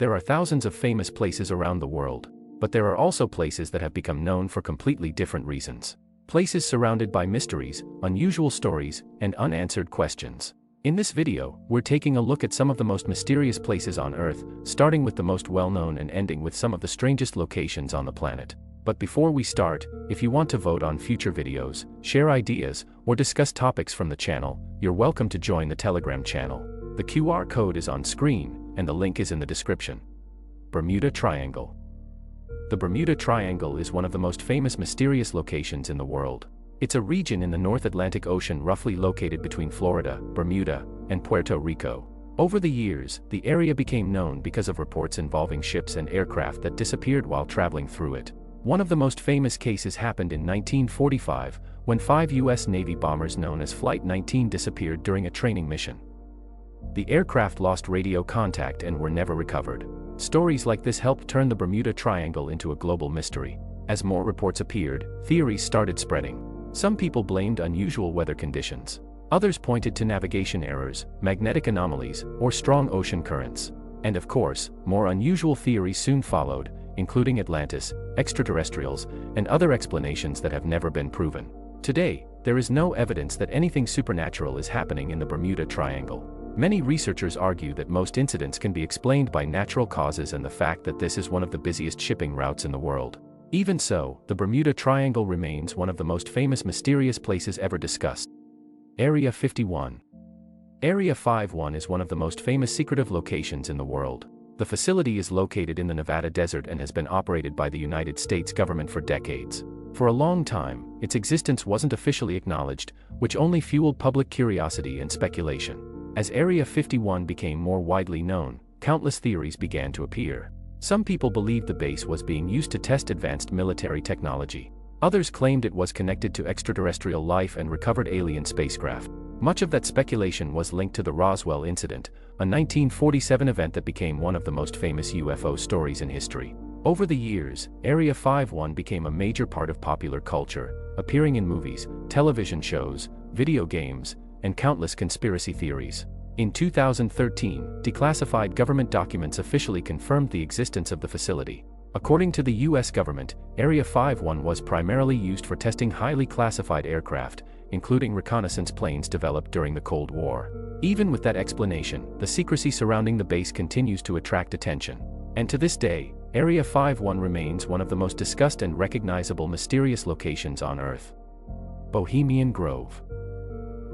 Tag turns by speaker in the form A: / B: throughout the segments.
A: There are thousands of famous places around the world, but there are also places that have become known for completely different reasons. Places surrounded by mysteries, unusual stories, and unanswered questions. In this video, we're taking a look at some of the most mysterious places on Earth, starting with the most well-known and ending with some of the strangest locations on the planet. But before we start, if you want to vote on future videos, share ideas, or discuss topics from the channel, you're welcome to join the Telegram channel. The QR code is on screen, and the link is in the description. Bermuda Triangle. The Bermuda Triangle is one of the most famous mysterious locations in the world. It's a region in the North Atlantic Ocean roughly located between Florida, Bermuda, and Puerto Rico. Over the years, the area became known because of reports involving ships and aircraft that disappeared while traveling through it. One of the most famous cases happened in 1945, when 5 U.S. Navy bombers known as Flight 19 disappeared during a training mission. The aircraft lost radio contact and were never recovered. Stories like this helped turn the Bermuda Triangle into a global mystery. As more reports appeared, theories started spreading. Some people blamed unusual weather conditions. Others pointed to navigation errors, magnetic anomalies, or strong ocean currents. And of course, more unusual theories soon followed, including Atlantis, extraterrestrials, and other explanations that have never been proven. Today, there is no evidence that anything supernatural is happening in the Bermuda Triangle. Many researchers argue that most incidents can be explained by natural causes and the fact that this is one of the busiest shipping routes in the world. Even so, the Bermuda Triangle remains one of the most famous mysterious places ever discussed. Area 51. Area 51 is one of the most famous secretive locations in the world. The facility is located in the Nevada desert and has been operated by the United States government for decades. For a long time, its existence wasn't officially acknowledged, which only fueled public curiosity and speculation. As Area 51 became more widely known, countless theories began to appear. Some people believed the base was being used to test advanced military technology. Others claimed it was connected to extraterrestrial life and recovered alien spacecraft. Much of that speculation was linked to the Roswell incident, a 1947 event that became one of the most famous UFO stories in history. Over the years, Area 51 became a major part of popular culture, appearing in movies, television shows, video games, and countless conspiracy theories. In 2013, declassified government documents officially confirmed the existence of the facility. According to the U.S. government, Area 51 was primarily used for testing highly classified aircraft, including reconnaissance planes developed during the Cold War. Even with that explanation, the secrecy surrounding the base continues to attract attention. And to this day, Area 51 remains one of the most discussed and recognizable mysterious locations on Earth. Bohemian Grove.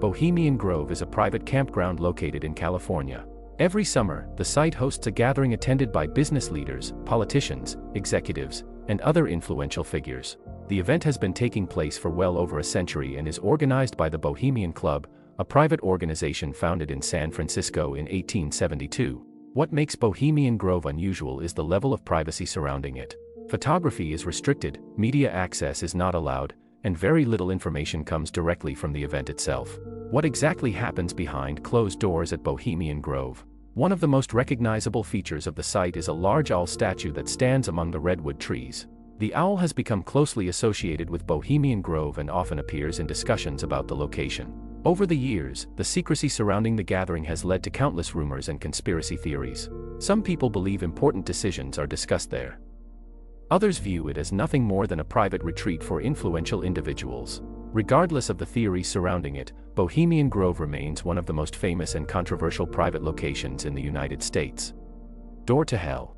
A: Bohemian Grove is a private campground located in California. Every summer, the site hosts a gathering attended by business leaders, politicians, executives, and other influential figures. The event has been taking place for well over a century and is organized by the Bohemian Club, a private organization founded in San Francisco in 1872. What makes Bohemian Grove unusual is the level of privacy surrounding it. Photography is restricted, media access is not allowed, and very little information comes directly from the event itself. What exactly happens behind closed doors at Bohemian Grove? One of the most recognizable features of the site is a large owl statue that stands among the redwood trees. The owl has become closely associated with Bohemian Grove and often appears in discussions about the location. Over the years, the secrecy surrounding the gathering has led to countless rumors and conspiracy theories. Some people believe important decisions are discussed there. Others view it as nothing more than a private retreat for influential individuals. Regardless of the theories surrounding it, Bohemian Grove remains one of the most famous and controversial private locations in the United States. Door to Hell.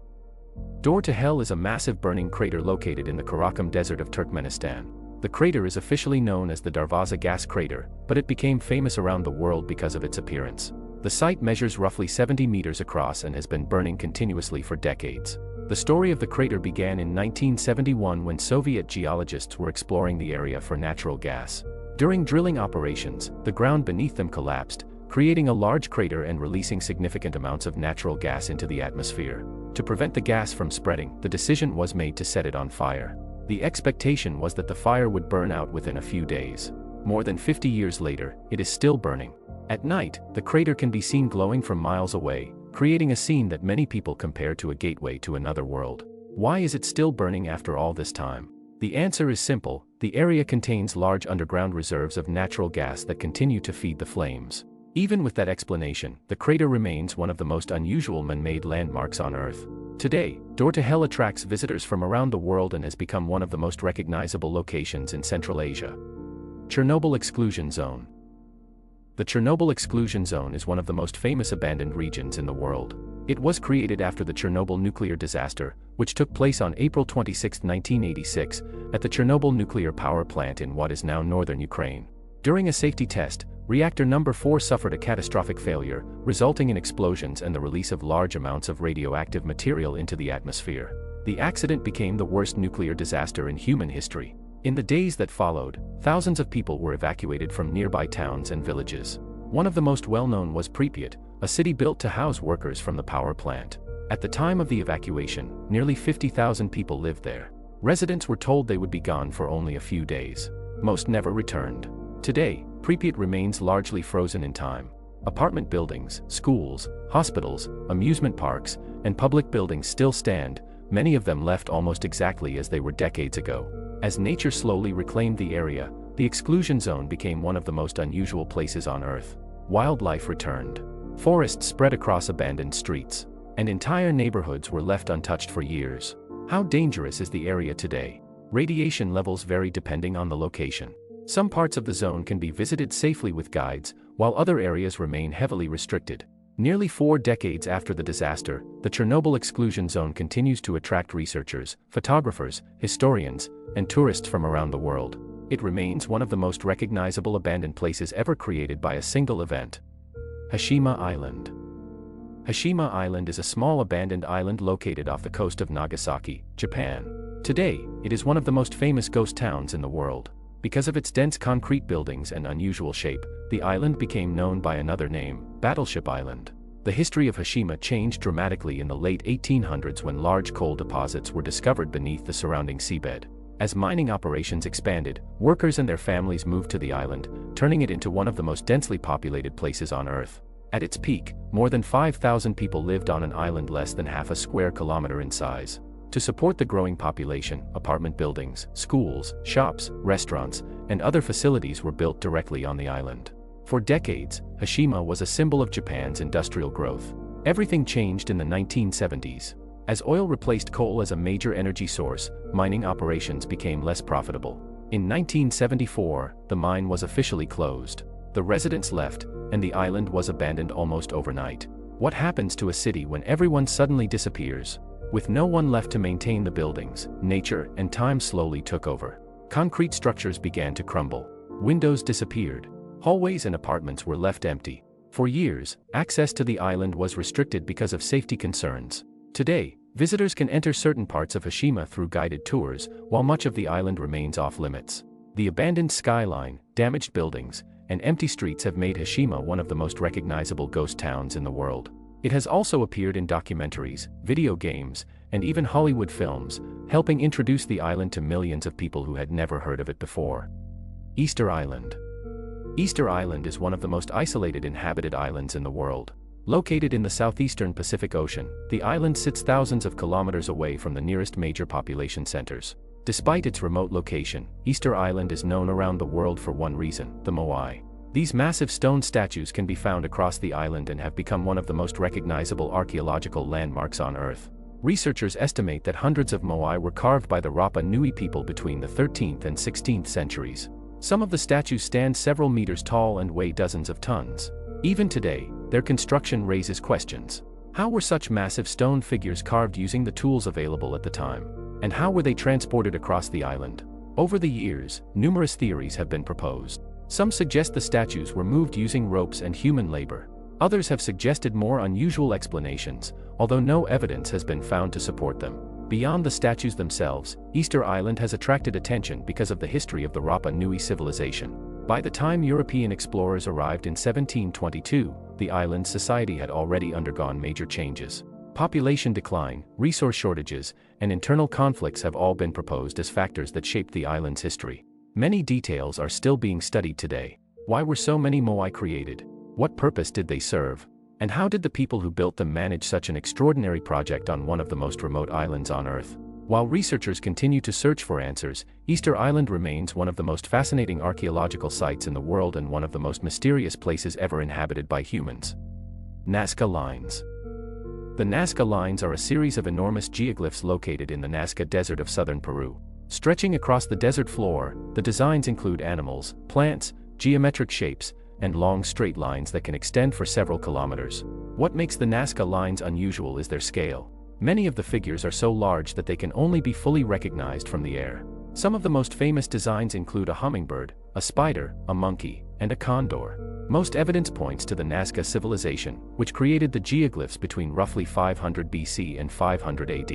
A: Door to Hell is a massive burning crater located in the Karakum Desert of Turkmenistan. The crater is officially known as the Darvaza gas crater, but it became famous around the world because of its appearance. The site measures roughly 70 meters across and has been burning continuously for decades. The story of the crater began in 1971 when Soviet geologists were exploring the area for natural gas. During drilling operations, the ground beneath them collapsed, creating a large crater and releasing significant amounts of natural gas into the atmosphere. To prevent the gas from spreading, the decision was made to set it on fire. The expectation was that the fire would burn out within a few days. More than 50 years later, it is still burning. At night, the crater can be seen glowing from miles away, creating a scene that many people compare to a gateway to another world. Why is it still burning after all this time? The answer is simple: the area contains large underground reserves of natural gas that continue to feed the flames. Even with that explanation, the crater remains one of the most unusual man-made landmarks on Earth. Today, Door to Hell attracts visitors from around the world and has become one of the most recognizable locations in Central Asia. Chernobyl Exclusion Zone. The Chernobyl Exclusion Zone is one of the most famous abandoned regions in the world. It was created after the Chernobyl nuclear disaster, which took place on April 26, 1986, at the Chernobyl nuclear power plant in what is now northern Ukraine. During a safety test, reactor number 4 suffered a catastrophic failure, resulting in explosions and the release of large amounts of radioactive material into the atmosphere. The accident became the worst nuclear disaster in human history. In the days that followed, thousands of people were evacuated from nearby towns and villages. One of the most well-known was Pripyat, a city built to house workers from the power plant. At the time of the evacuation, nearly 50,000 people lived there. Residents were told they would be gone for only a few days. Most never returned. Today, Pripyat remains largely frozen in time. Apartment buildings, schools, hospitals, amusement parks, and public buildings still stand, many of them left almost exactly as they were decades ago. As nature slowly reclaimed the area, the exclusion zone became one of the most unusual places on Earth. Wildlife returned. Forests spread across abandoned streets, and entire neighborhoods were left untouched for years. How dangerous is the area today? Radiation levels vary depending on the location. Some parts of the zone can be visited safely with guides, while other areas remain heavily restricted. Nearly 4 decades after the disaster, the Chernobyl exclusion zone continues to attract researchers, photographers, historians, and tourists from around the world. It remains one of the most recognizable abandoned places ever created by a single event. Hashima Island. Hashima Island is a small abandoned island located off the coast of Nagasaki, Japan. Today, it is one of the most famous ghost towns in the world. Because of its dense concrete buildings and unusual shape, the island became known by another name, Battleship Island. The history of Hashima changed dramatically in the late 1800s when large coal deposits were discovered beneath the surrounding seabed. As mining operations expanded, workers and their families moved to the island, turning it into one of the most densely populated places on Earth. At its peak, more than 5,000 people lived on an island less than half a square kilometer in size. To support the growing population, apartment buildings, schools, shops, restaurants, and other facilities were built directly on the island. For decades, Hashima was a symbol of Japan's industrial growth. Everything changed in the 1970s. As oil replaced coal as a major energy source, mining operations became less profitable. In 1974, the mine was officially closed. The residents left, and the island was abandoned almost overnight. What happens to a city when everyone suddenly disappears? With no one left to maintain the buildings, nature and time slowly took over. Concrete structures began to crumble. Windows disappeared. Hallways and apartments were left empty. For years, access to the island was restricted because of safety concerns. Today, visitors can enter certain parts of Hashima through guided tours, while much of the island remains off-limits. The abandoned skyline, damaged buildings, and empty streets have made Hashima one of the most recognizable ghost towns in the world. It has also appeared in documentaries, video games, and even Hollywood films, helping introduce the island to millions of people who had never heard of it before. Easter Island. Easter Island is one of the most isolated inhabited islands in the world. Located in the southeastern Pacific Ocean, the island sits thousands of kilometers away from the nearest major population centers. Despite its remote location, Easter Island is known around the world for one reason: the moai. These massive stone statues can be found across the island and have become one of the most recognizable archaeological landmarks on Earth. Researchers estimate that hundreds of moai were carved by the Rapa Nui people between the 13th and 16th centuries. Some of the statues stand several meters tall and weigh dozens of tons. Even today, their construction raises questions. How were such massive stone figures carved using the tools available at the time? And how were they transported across the island? Over the years, numerous theories have been proposed. Some suggest the statues were moved using ropes and human labor. Others have suggested more unusual explanations, although no evidence has been found to support them. Beyond the statues themselves, Easter Island has attracted attention because of the history of the Rapa Nui civilization. By the time European explorers arrived in 1722, the island's society had already undergone major changes. Population decline, resource shortages, and internal conflicts have all been proposed as factors that shaped the island's history. Many details are still being studied today. Why were so many moai created? What purpose did they serve? And how did the people who built them manage such an extraordinary project on one of the most remote islands on Earth? While researchers continue to search for answers, Easter Island remains one of the most fascinating archaeological sites in the world and one of the most mysterious places ever inhabited by humans. Nazca Lines. The Nazca Lines are a series of enormous geoglyphs located in the Nazca Desert of southern Peru. Stretching across the desert floor, the designs include animals, plants, geometric shapes, and long straight lines that can extend for several kilometers. What makes the Nazca Lines unusual is their scale. Many of the figures are so large that they can only be fully recognized from the air. Some of the most famous designs include a hummingbird, a spider, a monkey, and a condor. Most evidence points to the Nazca civilization, which created the geoglyphs between roughly 500 BC and 500 AD.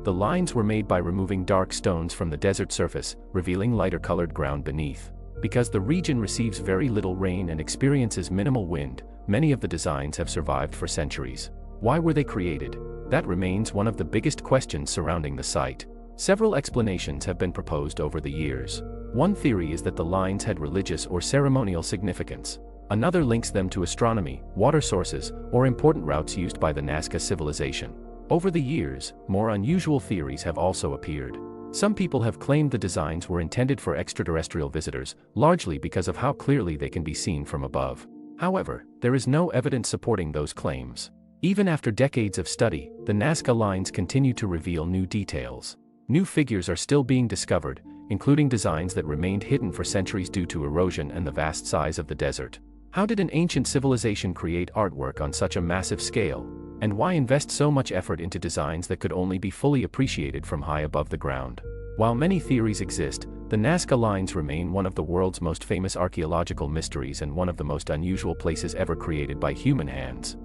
A: The lines were made by removing dark stones from the desert surface, revealing lighter-colored ground beneath. Because the region receives very little rain and experiences minimal wind, many of the designs have survived for centuries. Why were they created? That remains one of the biggest questions surrounding the site. Several explanations have been proposed over the years. One theory is that the lines had religious or ceremonial significance. Another links them to astronomy, water sources, or important routes used by the Nazca civilization. Over the years, more unusual theories have also appeared. Some people have claimed the designs were intended for extraterrestrial visitors, largely because of how clearly they can be seen from above. However, there is no evidence supporting those claims. Even after decades of study, the Nazca Lines continue to reveal new details. New figures are still being discovered, including designs that remained hidden for centuries due to erosion and the vast size of the desert. How did an ancient civilization create artwork on such a massive scale? And why invest so much effort into designs that could only be fully appreciated from high above the ground? While many theories exist, the Nazca Lines remain one of the world's most famous archaeological mysteries and one of the most unusual places ever created by human hands.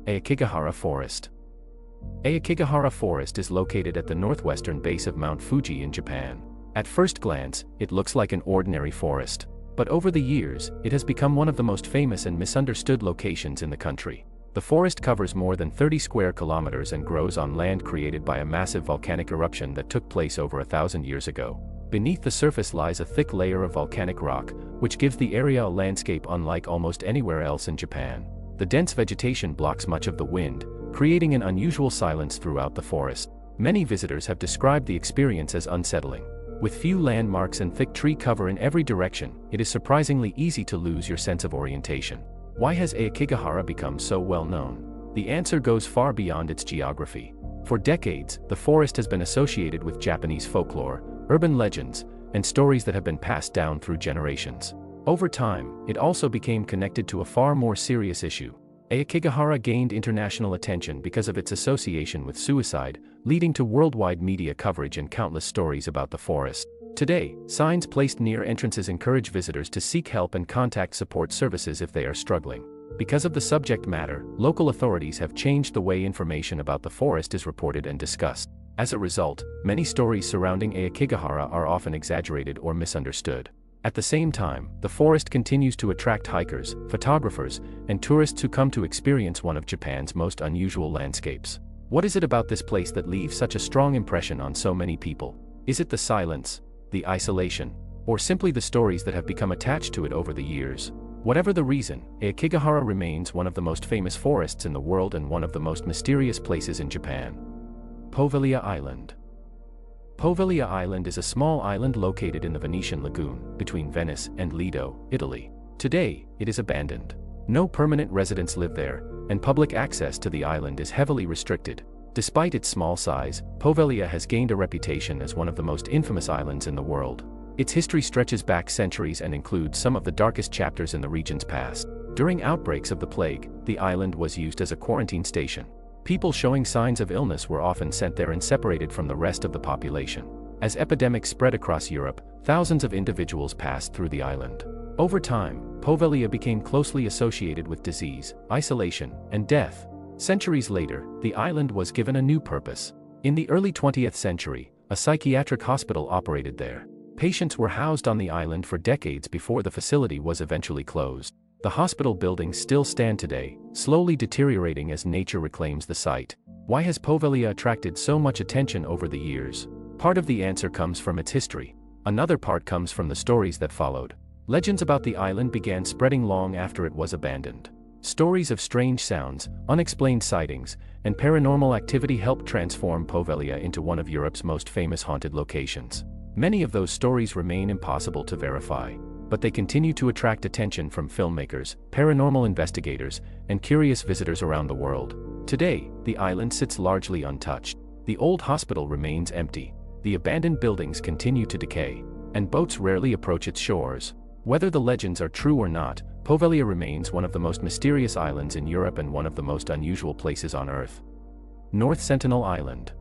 A: Aokigahara Forest. Aokigahara Forest is located at the northwestern base of Mount Fuji in Japan. At first glance, it looks like an ordinary forest. But over the years, it has become one of the most famous and misunderstood locations in the country. The forest covers more than 30 square kilometers and grows on land created by a massive volcanic eruption that took place over 1,000 years ago. Beneath the surface lies a thick layer of volcanic rock, which gives the area a landscape unlike almost anywhere else in Japan. The dense vegetation blocks much of the wind, creating an unusual silence throughout the forest. Many visitors have described the experience as unsettling. With few landmarks and thick tree cover in every direction, it is surprisingly easy to lose your sense of orientation. Why has Aokigahara become so well known? The answer goes far beyond its geography. For decades, the forest has been associated with Japanese folklore, urban legends, and stories that have been passed down through generations. Over time, it also became connected to a far more serious issue. Aokigahara gained international attention because of its association with suicide, leading to worldwide media coverage and countless stories about the forest. Today, signs placed near entrances encourage visitors to seek help and contact support services if they are struggling. Because of the subject matter, local authorities have changed the way information about the forest is reported and discussed. As a result, many stories surrounding Aokigahara are often exaggerated or misunderstood. At the same time, the forest continues to attract hikers, photographers, and tourists who come to experience one of Japan's most unusual landscapes. What is it about this place that leaves such a strong impression on so many people? Is it the silence, the isolation, or simply the stories that have become attached to it over the years? Whatever the reason, Aokigahara remains one of the most famous forests in the world and one of the most mysterious places in Japan. Poveglia Island. Poveglia Island is a small island located in the Venetian lagoon, between Venice and Lido, Italy. Today, it is abandoned. No permanent residents live there, and public access to the island is heavily restricted. Despite its small size, Poveglia has gained a reputation as one of the most infamous islands in the world. Its history stretches back centuries and includes some of the darkest chapters in the region's past. During outbreaks of the plague, the island was used as a quarantine station. People showing signs of illness were often sent there and separated from the rest of the population. As epidemics spread across Europe, thousands of individuals passed through the island. Over time, Poveglia became closely associated with disease, isolation, and death. Centuries later, the island was given a new purpose. In the early 20th century, a psychiatric hospital operated there. Patients were housed on the island for decades before the facility was eventually closed. The hospital buildings still stand today, slowly deteriorating as nature reclaims the site. Why has Poveglia attracted so much attention over the years? Part of the answer comes from its history. Another part comes from the stories that followed. Legends about the island began spreading long after it was abandoned. Stories of strange sounds, unexplained sightings, and paranormal activity helped transform Poveglia into one of Europe's most famous haunted locations. Many of those stories remain impossible to verify, but they continue to attract attention from filmmakers, paranormal investigators, and curious visitors around the world. Today, the island sits largely untouched. The old hospital remains empty, the abandoned buildings continue to decay, and boats rarely approach its shores. Whether the legends are true or not, Poveglia remains one of the most mysterious islands in Europe and one of the most unusual places on Earth. North Sentinel Island.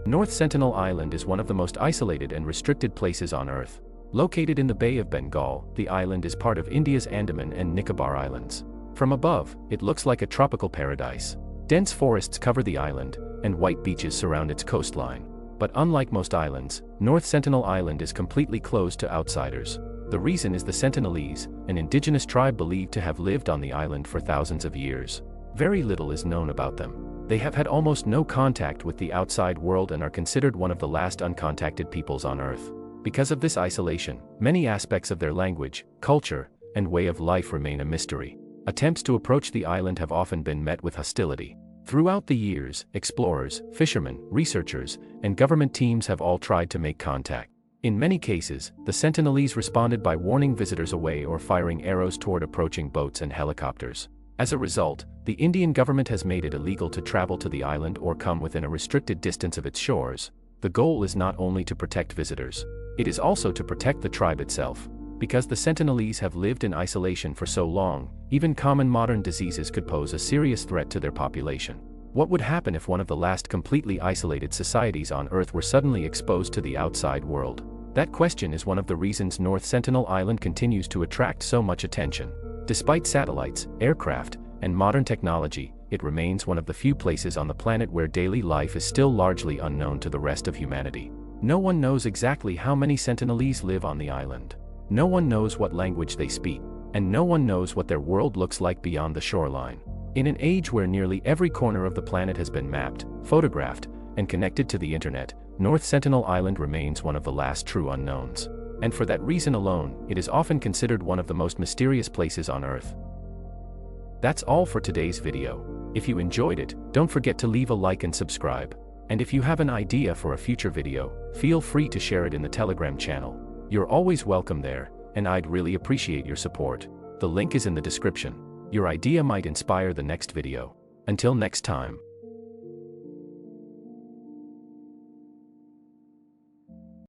A: North Sentinel Island is one of the most isolated and restricted places on Earth. Located in the Bay of Bengal, the island is part of India's Andaman and Nicobar Islands. From above, it looks like a tropical paradise. Dense forests cover the island, and white beaches surround its coastline. But unlike most islands, North Sentinel Island is completely closed to outsiders. The reason is the Sentinelese, an indigenous tribe believed to have lived on the island for thousands of years. Very little is known about them. They have had almost no contact with the outside world and are considered one of the last uncontacted peoples on Earth. Because of this isolation, many aspects of their language, culture, and way of life remain a mystery. Attempts to approach the island have often been met with hostility. Throughout the years, explorers, fishermen, researchers, and government teams have all tried to make contact. In many cases, the Sentinelese responded by warning visitors away or firing arrows toward approaching boats and helicopters. As a result, the Indian government has made it illegal to travel to the island or come within a restricted distance of its shores. The goal is not only to protect visitors, it is also to protect the tribe itself. Because the Sentinelese have lived in isolation for so long, even common modern diseases could pose a serious threat to their population. What would happen if one of the last completely isolated societies on Earth were suddenly exposed to the outside world? That question is one of the reasons North Sentinel Island continues to attract so much attention. Despite satellites, aircraft, and modern technology, it remains one of the few places on the planet where daily life is still largely unknown to the rest of humanity. No one knows exactly how many Sentinelese live on the island. No one knows what language they speak, and no one knows what their world looks like beyond the shoreline. In an age where nearly every corner of the planet has been mapped, photographed, and connected to the internet, North Sentinel Island remains one of the last true unknowns. And for that reason alone, it is often considered one of the most mysterious places on Earth. That's all for today's video. If you enjoyed it, don't forget to leave a like and subscribe. And if you have an idea for a future video, feel free to share it in the Telegram channel. You're always welcome there, and I'd really appreciate your support. The link is in the description. Your idea might inspire the next video. Until next time.